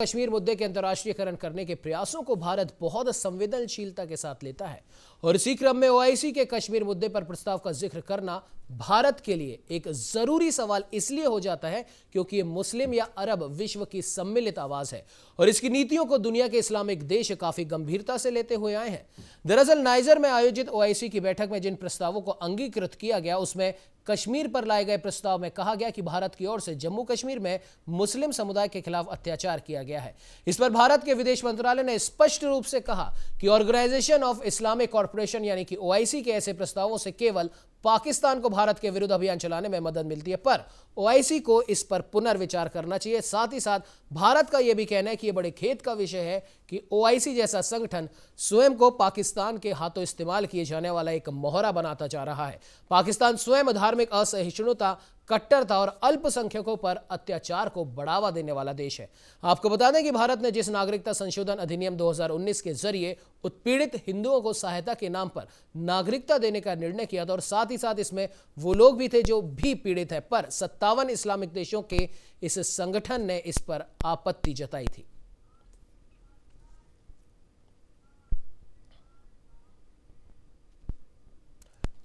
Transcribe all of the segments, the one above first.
कश्मीर मुद्दे के अंतर्राष्ट्रीयकरण करने के प्रयासों को भारत बहुत संवेदनशीलता के साथ लेता है और इसी क्रम में ओआईसी के कश्मीर मुद्दे पर प्रस्ताव का जिक्र करना भारत के लिए एक जरूरी सवाल इसलिए हो जाता है क्योंकि ये मुस्लिम या अरब विश्व की सम्मिलित आवाज है और इसकी नीतियों को दुनिया के इस्लामिक देश काफी गंभीरता से लेते हुए आए हैं। दरअसल नाइजर में आयोजित ओआईसी की बैठक में जिन प्रस्तावों को अंगीकृत किया गया उसमें कश्मीर पर लाए गए प्रस्ताव में कहा गया कि भारत की ओर से जम्मू कश्मीर में मुस्लिम समुदाय के खिलाफ अत्याचार किया गया है। इस पर भारत के विदेश मंत्रालय ने स्पष्ट रूप से कहा कि ऑर्गेनाइजेशन ऑफ इस्लामिक कॉर्पोरेशन यानी कि ओआईसी के ऐसे प्रस्तावों से केवल पाकिस्तान को भारत के विरुद्ध अभियान चलाने में मदद मिलती है, पर ओआईसी को इस पर पुनर्विचार करना चाहिए। साथ ही साथ भारत का यह भी कहना है कि यह बड़े खेद का विषय है कि ओआईसी जैसा संगठन स्वयं को पाकिस्तान के हाथों इस्तेमाल किए जाने वाला एक मोहरा बनाता जा रहा है। पाकिस्तान स्वयं धार्मिक असहिष्णुता, कट्टरता और अल्पसंख्यकों पर अत्याचार को बढ़ावा देने वाला देश है। आपको बता दें कि भारत ने जिस नागरिकता संशोधन अधिनियम 2019 के जरिए उत्पीड़ित हिंदुओं को सहायता के नाम पर नागरिकता देने का निर्णय किया था और साथ ही साथ इसमें वो लोग भी थे जो भी पीड़ित है, पर 57 इस्लामिक देशों के इस संगठन ने इस पर आपत्ति जताई थी।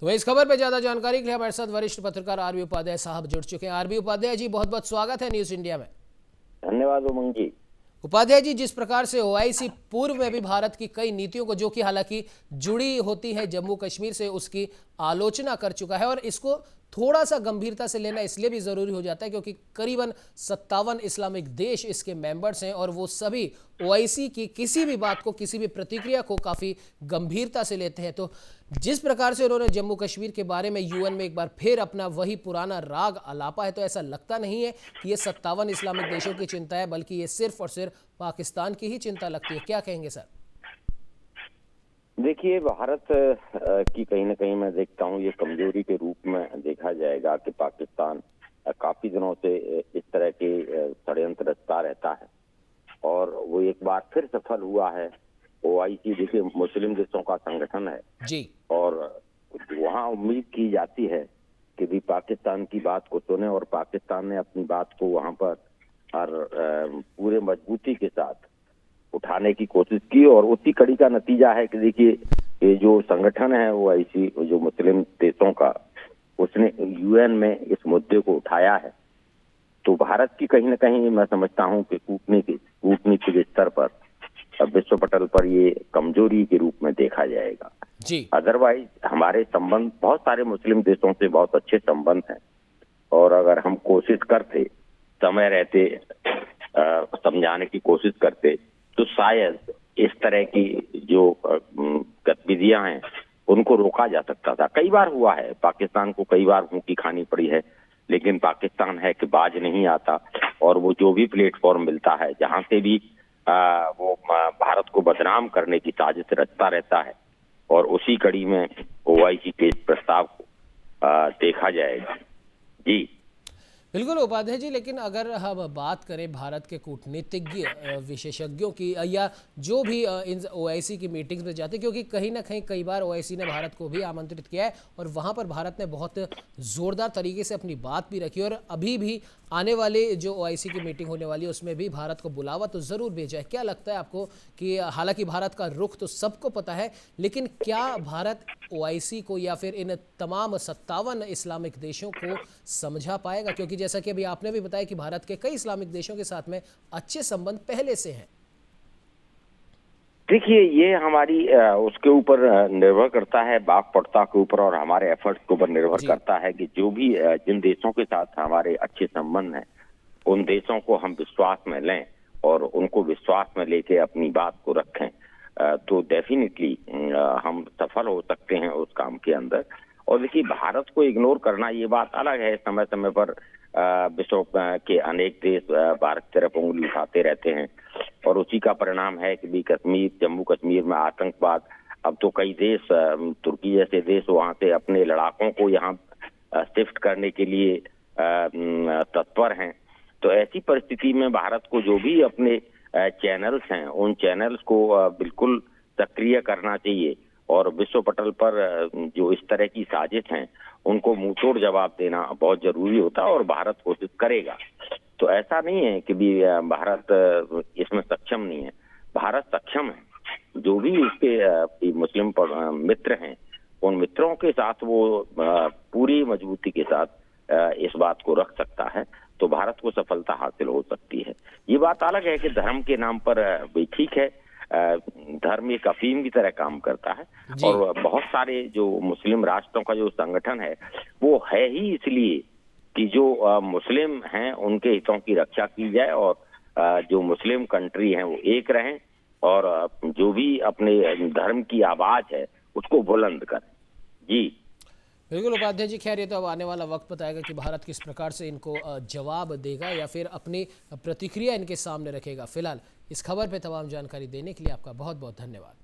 तो इस खबर पर ज्यादा जानकारी के लिए हमारे साथ वरिष्ठ पत्रकार आरबी उपाध्याय साहब जुड़ चुके हैं। आरबी उपाध्याय जी, बहुत बहुत स्वागत है न्यूज इंडिया में। धन्यवाद उमंग जी। उपाध्याय जी, जिस प्रकार से ओआईसी पूर्व में भी भारत की कई नीतियों को, जो कि हालांकि जुड़ी होती है जम्मू कश्मीर से, उसकी आलोचना कर चुका है और इसको थोड़ा सा गंभीरता से लेना इसलिए भी जरूरी हो जाता है क्योंकि करीबन 57 इस्लामिक देश इसके मेंबर्स हैं और वो सभी ओआईसी की किसी भी बात को, किसी भी प्रतिक्रिया को काफी गंभीरता से लेते हैं। तो जिस प्रकार से उन्होंने जम्मू कश्मीर के बारे में यूएन में एक बार फिर अपना वही पुराना राग आलापा है, तो ऐसा लगता नहीं है कि ये 57 इस्लामिक देशों की चिंता है, बल्कि ये सिर्फ और सिर्फ पाकिस्तान की ही चिंता लगती है। क्या कहेंगे सर? देखिए, भारत की कहीं ना कहीं मैं देखता हूँ ये कमजोरी के रूप में देखा जाएगा कि पाकिस्तान काफी दिनों से इस तरह के षड्यंत्र रचता रहता है और वो एक बार फिर सफल हुआ है। ओआईसी देखिए मुस्लिम देशों का संगठन है जी, और वहाँ उम्मीद की जाती है कि भी पाकिस्तान की बात को सुने और पाकिस्तान ने अपनी बात को वहाँ पर पूरे मजबूती के साथ उठाने की कोशिश की और उसी कड़ी का नतीजा है कि देखिए ये जो संगठन है ओआईसी, जो मुस्लिम देशों का, उसने यूएन में इस मुद्दे को उठाया है। तो भारत की कहीं ना कहीं मैं समझता हूं कि कूटनीतिक स्तर पर विश्व पटल पर ये कमजोरी के रूप में देखा जाएगा जी। अदरवाइज हमारे संबंध बहुत सारे मुस्लिम देशों से बहुत अच्छे संबंध हैं और अगर हम कोशिश करते, समय रहते समझाने की कोशिश करते, तो शायद इस तरह की जो गतिविधियां हैं उनको रोका जा सकता था। कई बार हुआ है, पाकिस्तान को कई बार मुंह की खानी पड़ी है, लेकिन पाकिस्तान है कि बाज नहीं आता और वो जो भी प्लेटफॉर्म मिलता है, जहां से भी वो भारत को बदनाम करने की साजिश रचता रहता है और उसी कड़ी में ओआईसी के प्रस्ताव को देखा जाएगा। जी बिल्कुल उपाध्याय जी, लेकिन अगर हम बात करें भारत के कूटनीतिज्ञ विशेषज्ञों की या जो भी इन ओआईसी की मीटिंग्स में जाते हैं, क्योंकि कहीं ना कहीं कई बार ओआईसी ने भारत को भी आमंत्रित किया है और वहां पर भारत ने बहुत जोरदार तरीके से अपनी बात भी रखी और अभी भी आने वाले जो ओआईसी की मीटिंग होने वाली है उसमें भी भारत को बुलावा तो जरूर भेजा है। क्या लगता है आपको कि हालांकि भारत का रुख तो सबको पता है, लेकिन क्या भारत ओआईसी को या फिर इन तमाम 57 इस्लामिक देशों को समझा पाएगा? क्योंकि जैसा कि अभी आपने भी बताया कि भारत के कई इस्लामिक देशों के साथ में अच्छे संबंध पहले से हैं। देखिए, ये हमारी उसके ऊपर निर्भर करता है, वाक्पटुता के ऊपर और हमारे एफर्ट्स के ऊपर निर्भर करता है कि जो भी जिन देशों के साथ हमारे अच्छे संबंध हैं उन देशों को हम विश्वास में लें और उनको विश्वास में लेके अपनी बात को रखें, तो डेफिनेटली हम सफल हो सकते हैं उस काम के अंदर। और देखिए, भारत को इग्नोर करना ये बात अलग है। समय समय पर विश्व के अनेक देश भारत की तरफ उंगली उठाते रहते हैं और उसी का परिणाम है कि भी कश्मीर, जम्मू कश्मीर में आतंकवाद, अब तो कई देश, तुर्की जैसे देश, वहां से अपने लड़ाकों को यहाँ शिफ्ट करने के लिए तत्पर हैं। तो ऐसी परिस्थिति में भारत को जो भी अपने चैनल्स हैं उन चैनल्स को बिल्कुल सक्रिय करना चाहिए और विश्व पटल पर जो इस तरह की साजिश हैं उनको मुंहतोड़ जवाब देना बहुत जरूरी होता है और भारत कोशिश करेगा। तो ऐसा नहीं है कि भी भारत इसमें सक्षम नहीं है। भारत सक्षम है। जो भी इसके मुस्लिम मित्र हैं, उन मित्रों के साथ वो पूरी मजबूती के साथ इस बात को रख सकता है, तो भारत को सफलता हासिल हो सकती है। ये बात अलग है कि धर्म के नाम पर भी ठीक है, धर्म एक अफीम की तरह काम करता है, और बहुत सारे जो मुस्लिम राष्ट्रों का जो संगठन है वो है ही इसलिए कि जो मुस्लिम हैं उनके हितों की रक्षा की जाए, और जो मुस्लिम कंट्री हैं वो एक रहें, और जो भी अपने धर्म की आवाज है उसको बुलंद करें। जी बिल्कुल उपाध्याय जी, खैर ये तो अब आने वाला वक्त बताएगा कि भारत किस प्रकार से इनको जवाब देगा या फिर अपनी प्रतिक्रिया इनके सामने रखेगा। फिलहाल इस खबर पे तमाम जानकारी देने के लिए आपका बहुत बहुत धन्यवाद।